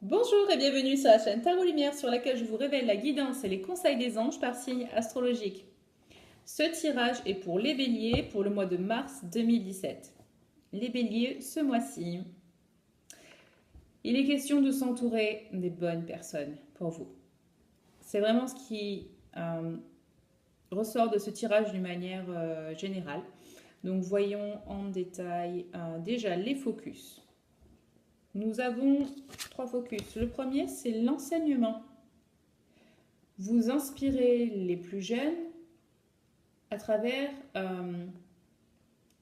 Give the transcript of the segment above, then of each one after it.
Bonjour et bienvenue sur la chaîne Tarot Lumière sur laquelle je vous révèle la guidance et les conseils des anges par signe astrologique. Ce tirage est pour les béliers pour le mois de mars 2017. Les béliers, ce mois-ci, il est question de s'entourer des bonnes personnes pour vous. C'est vraiment ce qui ressort de ce tirage d'une manière générale. Donc voyons en détail déjà les focus. Nous avons trois focus. Le premier, c'est l'enseignement. Vous inspirez les plus jeunes à travers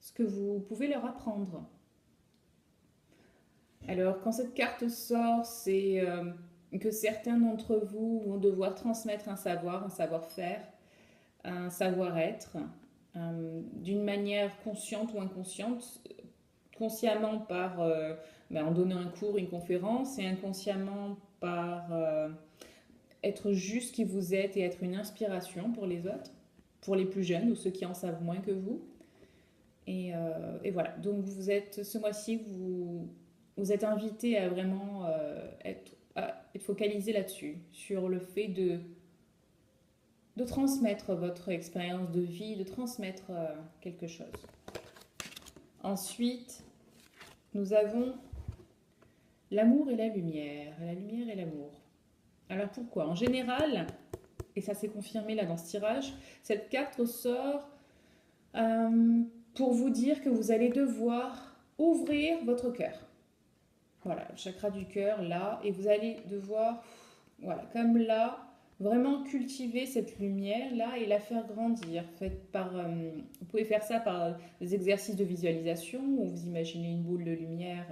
ce que vous pouvez leur apprendre. Alors, quand cette carte sort, c'est que certains d'entre vous vont devoir transmettre un savoir, un savoir-faire, un savoir-être, d'une manière consciente ou inconsciente, consciemment par en donnant un cours, une conférence, et inconsciemment par être juste qui vous êtes et être une inspiration pour les autres, pour les plus jeunes ou ceux qui en savent moins que vous. Et voilà, donc vous êtes ce mois-ci, vous êtes invité à vraiment être focalisé là-dessus, sur le fait de transmettre votre expérience de vie, de transmettre quelque chose. Ensuite, nous avons l'amour et la lumière et l'amour. Alors pourquoi? En général, et ça s'est confirmé là dans ce tirage, cette carte ressort pour vous dire que vous allez devoir ouvrir votre cœur. Voilà, le chakra du cœur là, et vous allez devoir, voilà, comme là, vraiment cultiver cette lumière là et la faire grandir. Vous pouvez faire ça par des exercices de visualisation où vous imaginez une boule de lumière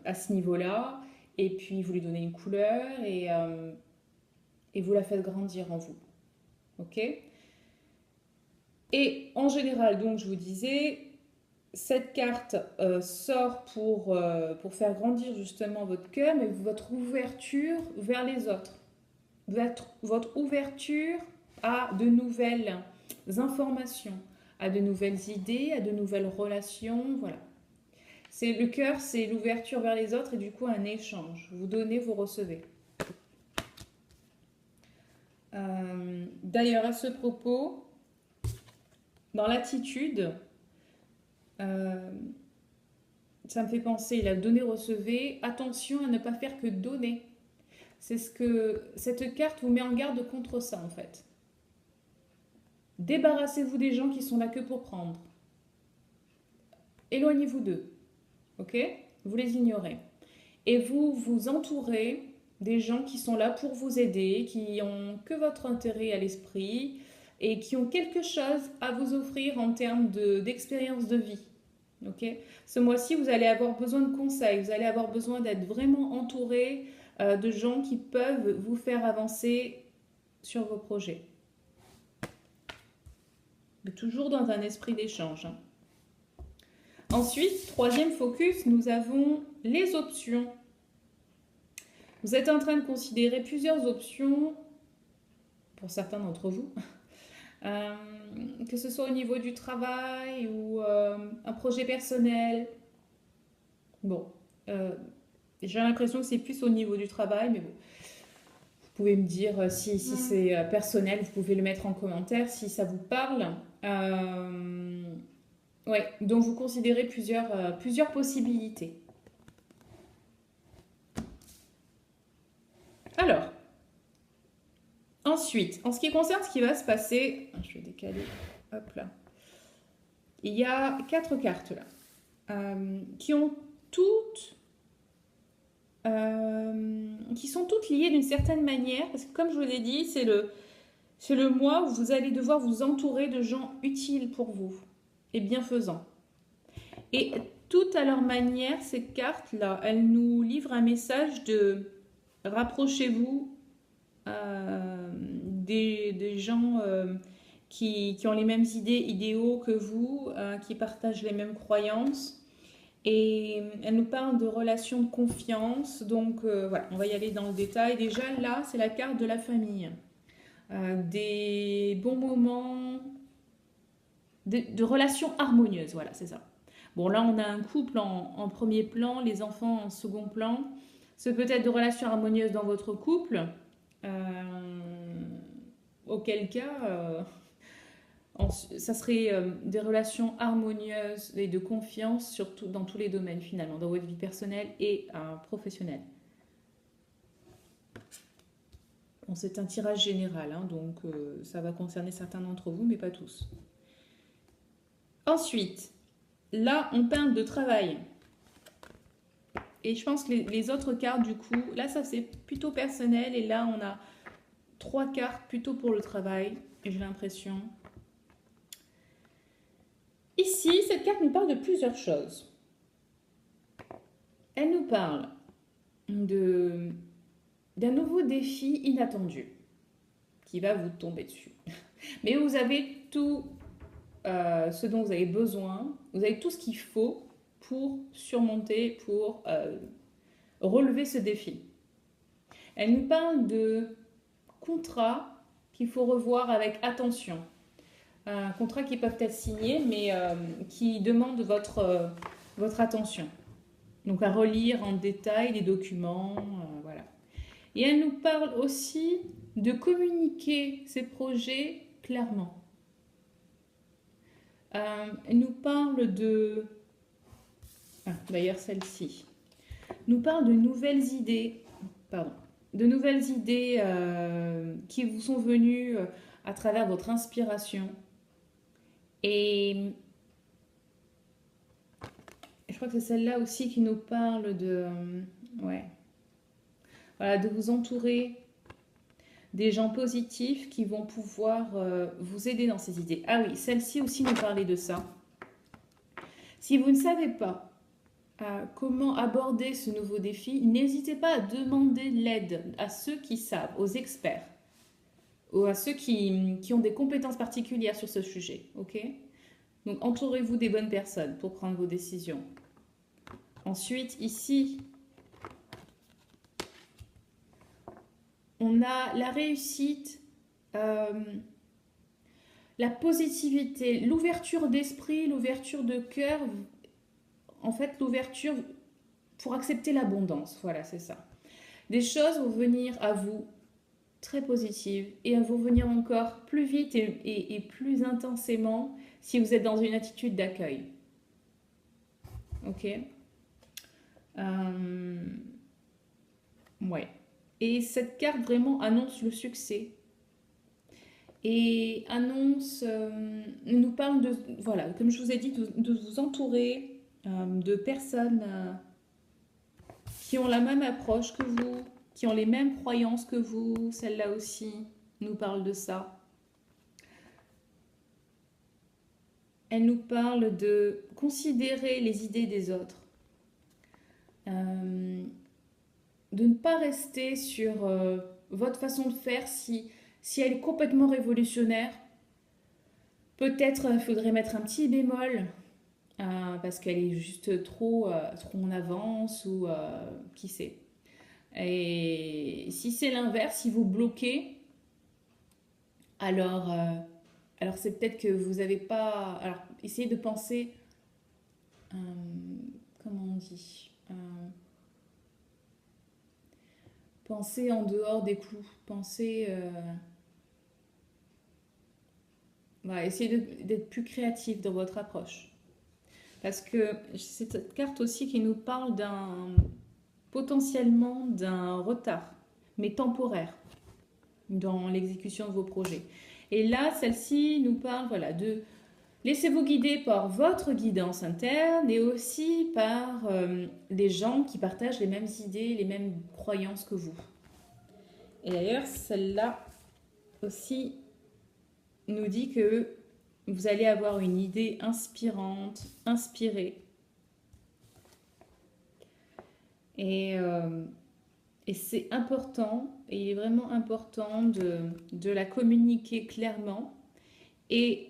à ce niveau-là, et puis vous lui donnez une couleur et vous la faites grandir en vous. Ok? Et en général, donc je vous disais, cette carte sort pour faire grandir justement votre cœur, mais votre ouverture vers les autres, votre ouverture à de nouvelles informations, à de nouvelles idées, à de nouvelles relations, voilà. C'est le cœur, c'est l'ouverture vers les autres et du coup un échange. Vous donnez, vous recevez. D'ailleurs, à ce propos, dans l'attitude, euh, ça me fait penser, il a donné, recevé, attention à ne pas faire que donner. C'est ce que cette carte vous met en garde contre ça en fait. Débarrassez-vous des gens qui sont là que pour prendre. Éloignez-vous d'eux, ok? Vous les ignorez. Et vous vous entourez des gens qui sont là pour vous aider, qui ont que votre intérêt à l'esprit et qui ont quelque chose à vous offrir en termes d'expérience de vie. Ok. Ce mois-ci, vous allez avoir besoin de conseils, vous allez avoir besoin d'être vraiment entouré de gens qui peuvent vous faire avancer sur vos projets. Mais toujours dans un esprit d'échange, hein. Ensuite, troisième focus, nous avons les options. Vous êtes en train de considérer plusieurs options, pour certains d'entre vous, euh, que ce soit au niveau du travail ou un projet personnel. Bon, j'ai l'impression que c'est plus au niveau du travail, mais bon, vous pouvez me dire si c'est personnel, vous pouvez le mettre en commentaire si ça vous parle. Ouais, donc vous considérez plusieurs possibilités. Alors, ensuite, en ce qui concerne ce qui va se passer, je vais décaler, hop là. Il y a quatre cartes là, qui ont toutes, qui sont toutes liées d'une certaine manière, parce que comme je vous l'ai dit, c'est le mois où vous allez devoir vous entourer de gens utiles pour vous et bienfaisants. Et toutes à leur manière, ces cartes-là, elles nous livrent un message de rapprochez-vous des gens qui ont les mêmes idéaux que vous, qui partagent les mêmes croyances. Et elle nous parle de relations de confiance. Donc voilà, on va y aller dans le détail. Déjà là, c'est la carte de la famille. Des bons moments, de relations harmonieuses, voilà, c'est ça. Bon, là, on a un couple en premier plan, les enfants en second plan. Ce peut être de relations harmonieuses dans votre couple, euh, auquel cas, ça serait des relations harmonieuses et de confiance, surtout dans tous les domaines finalement, dans votre vie personnelle et professionnelle. Bon, c'est un tirage général, hein, donc ça va concerner certains d'entre vous, mais pas tous. Ensuite, là, on parle de travail. Et je pense que les autres cartes, du coup, là, ça c'est plutôt personnel. Et là, on a 3 cartes plutôt pour le travail, j'ai l'impression. Ici, cette carte nous parle de plusieurs choses. Elle nous parle d'un nouveau défi inattendu qui va vous tomber dessus. Mais vous avez tout ce dont vous avez besoin, vous avez tout ce qu'il faut pour surmonter, pour relever ce défi. Elle nous parle de contrats qu'il faut revoir avec attention. Contrats qui peuvent être signés, mais qui demandent votre attention. Donc à relire en détail les documents, voilà. Et elle nous parle aussi de communiquer ces projets clairement. Elle nous parle de... d'ailleurs celle-ci. Nous parle de nouvelles idées, qui vous sont venues à travers votre inspiration. Et je crois que c'est celle-là aussi qui nous parle de... voilà, de vous entourer des gens positifs qui vont pouvoir vous aider dans ces idées. Ah oui, celle-ci aussi nous parlait de ça. Si vous ne savez pas comment aborder ce nouveau défi, n'hésitez pas à demander l'aide à ceux qui savent, aux experts, ou à ceux qui ont des compétences particulières sur ce sujet. Ok ? Donc entourez-vous des bonnes personnes pour prendre vos décisions. Ensuite, ici, on a la réussite, la positivité, l'ouverture d'esprit, l'ouverture de cœur, en fait l'ouverture pour accepter l'abondance, voilà c'est ça. Des choses vont venir à vous très positives et elles vont venir encore plus vite et plus intensément si vous êtes dans une attitude d'accueil. Ok. Ouais. Et cette carte vraiment annonce le succès. Et annonce, nous parle de, voilà, comme je vous ai dit, de vous entourer de personnes qui ont la même approche que vous, qui ont les mêmes croyances que vous. Celle-là aussi nous parle de ça. Elle nous parle de considérer les idées des autres. De ne pas rester sur votre façon de faire si elle est complètement révolutionnaire. Peut-être il faudrait mettre un petit bémol parce qu'elle est juste trop en avance ou qui sait. Et si c'est l'inverse, si vous bloquez, alors c'est peut-être que vous n'avez pas... Alors essayez de penser... comment on dit Pensez en dehors des clous. Pensez... voilà, essayez d'être plus créatif dans votre approche. Parce que c'est cette carte aussi qui nous parle potentiellement d'un retard, mais temporaire, dans l'exécution de vos projets. Et là, celle-ci nous parle voilà, de laissez-vous guider par votre guidance interne et aussi par des gens qui partagent les mêmes idées, les mêmes croyances que vous. Et d'ailleurs, celle-là aussi nous dit que vous allez avoir une idée inspirante, inspirée. Et c'est important, et il est vraiment important de la communiquer clairement. Et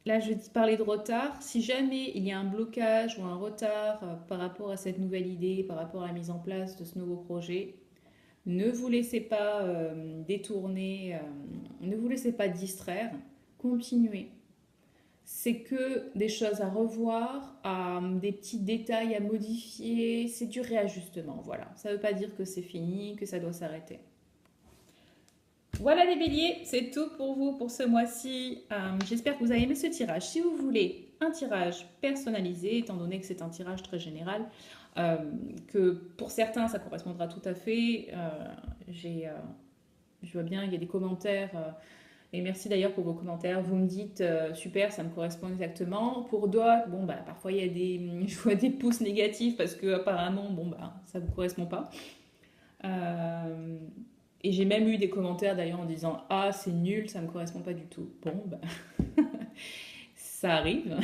là, je parlais de retard. Si jamais il y a un blocage ou un retard par rapport à cette nouvelle idée, par rapport à la mise en place de ce nouveau projet, ne vous laissez pas détourner, ne vous laissez pas distraire, continuez. c'est que des choses à revoir, des petits détails à modifier, c'est du réajustement, voilà. Ça ne veut pas dire que c'est fini, que ça doit s'arrêter. Voilà les béliers, c'est tout pour vous pour ce mois-ci. J'espère que vous avez aimé ce tirage. Si vous voulez un tirage personnalisé, étant donné que c'est un tirage très général, que pour certains ça correspondra tout à fait, je vois bien, il y a des commentaires. Et merci d'ailleurs pour vos commentaires. Vous me dites super, ça me correspond exactement. Pour d'autres, bon bah parfois il y a je vois des pouces négatifs parce que apparemment bon bah ça vous correspond pas. Et j'ai même eu des commentaires d'ailleurs en disant ah c'est nul, ça me correspond pas du tout. Bon bah ça arrive.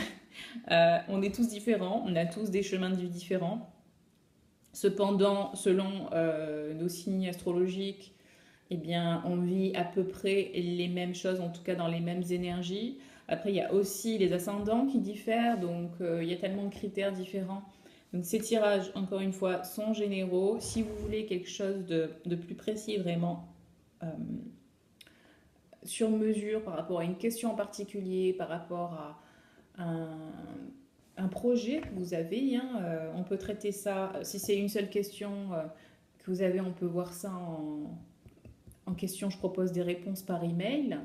On est tous différents, on a tous des chemins de vie différents. Cependant, selon nos signes astrologiques, eh bien, on vit à peu près les mêmes choses, en tout cas dans les mêmes énergies. Après, il y a aussi les ascendants qui diffèrent, donc il y a tellement de critères différents. Donc ces tirages, encore une fois, sont généraux. Si vous voulez quelque chose de plus précis, vraiment sur mesure par rapport à une question en particulier, par rapport à un projet que vous avez, hein, on peut traiter ça, si c'est une seule question que vous avez, on peut voir ça en question, je propose des réponses par email.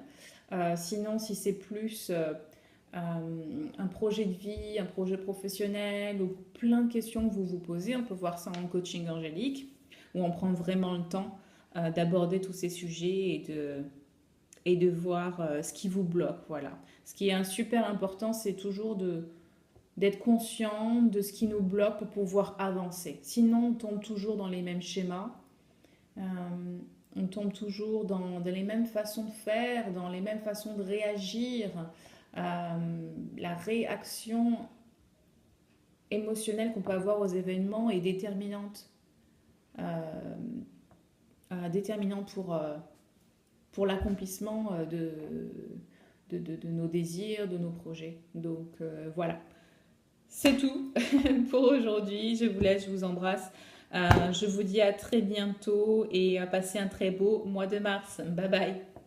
Sinon, si c'est plus un projet de vie, un projet professionnel ou plein de questions que vous vous posez, on peut voir ça en coaching angélique, où on prend vraiment le temps d'aborder tous ces sujets et de voir ce qui vous bloque. Voilà. Ce qui est super important, c'est toujours d'être conscient de ce qui nous bloque pour pouvoir avancer. Sinon, on tombe toujours dans les mêmes schémas. On tombe toujours dans les mêmes façons de faire, dans les mêmes façons de réagir. La réaction émotionnelle qu'on peut avoir aux événements est déterminante, déterminante pour l'accomplissement de nos désirs, de nos projets. Donc voilà, c'est tout pour aujourd'hui. Je vous laisse, je vous embrasse. Je vous dis à très bientôt et à passer un très beau mois de mars. Bye bye.